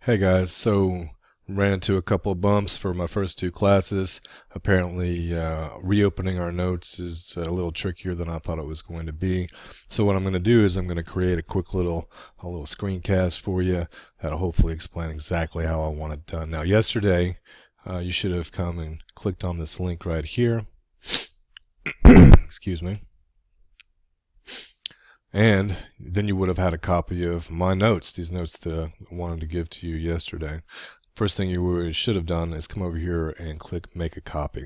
Hey guys, so ran into a couple of bumps for my first two classes. Apparently, reopening our notes is a little trickier than I thought it was going to be. So what I'm going to do is I'm going to create a little screencast for you that'll hopefully explain exactly how I want it done. Now, yesterday, you should have come and clicked on this link right here. Excuse me. And then you would have had a copy of my notes, these notes that I wanted to give to you yesterday. First thing you should have done is come over here and click make a copy.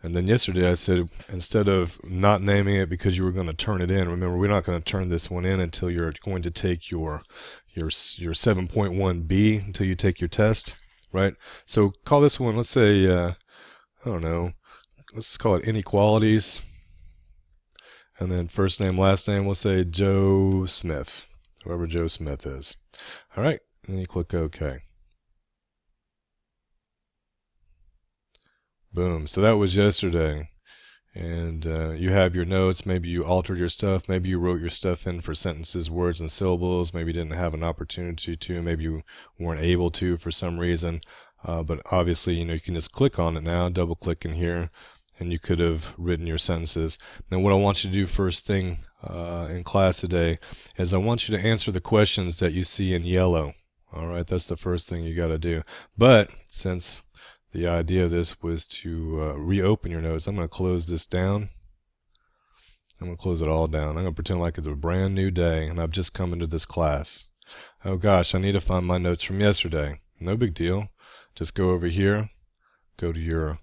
And then yesterday I said, instead of not naming it because you were going to turn it in, remember we're not going to turn this one in until you're going to take your 7.1B, until you take your test, right? So call this one, let's say, I don't know, let's call it inequalities. And then first name, last name, we'll say Joe Smith, whoever Joe Smith is. All right, and then you click OK. Boom. So that was yesterday. And you have your notes. Maybe you altered your stuff. Maybe you wrote your stuff in for sentences, words, and syllables. Maybe you didn't have an opportunity to. Maybe you weren't able to for some reason. But obviously, you can just click on it now, double click in here, and you could have written your sentences. Now what I want you to do first thing in class today is I want you to answer the questions that you see in yellow. Alright, that's the first thing you got to do. But since the idea of this was to reopen your notes, I'm going to close this down. I'm going to close it all down. I'm going to pretend like it's a brand new day and I've just come into this class. Oh gosh, I need to find my notes from yesterday. No big deal. Just go over here, go to your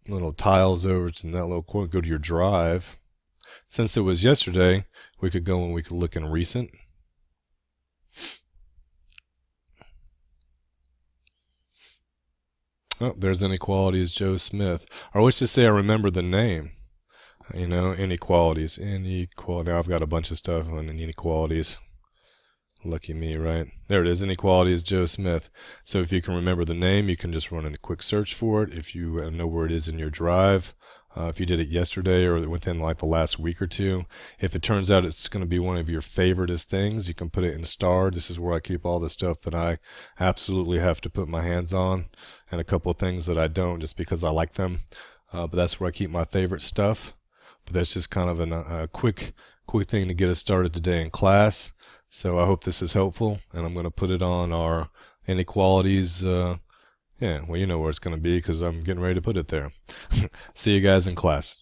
little tiles over to that little corner, go to your drive. Since it was yesterday, we could go and we could look in recent. Oh, there's inequalities, Joe Smith. Or let's just say I remember the name. Inequalities. Inequality. Now I've got a bunch of stuff on inequalities. Lucky me, right? There it is, inequalities, Joe Smith. So if you can remember the name, you can just run a quick search for it. If you know where it is in your drive, if you did it yesterday or within like the last week or two, if it turns out it's going to be one of your favoriteest things, you can put it in star. This is where I keep all the stuff that I absolutely have to put my hands on, and a couple of things that I don't just because I like them. But that's where I keep my favorite stuff. But that's just kind of a quick thing to get us started today in class. So I hope this is helpful, and I'm going to put it on our inequalities. Yeah, well, you know where it's going to be because I'm getting ready to put it there. See you guys in class.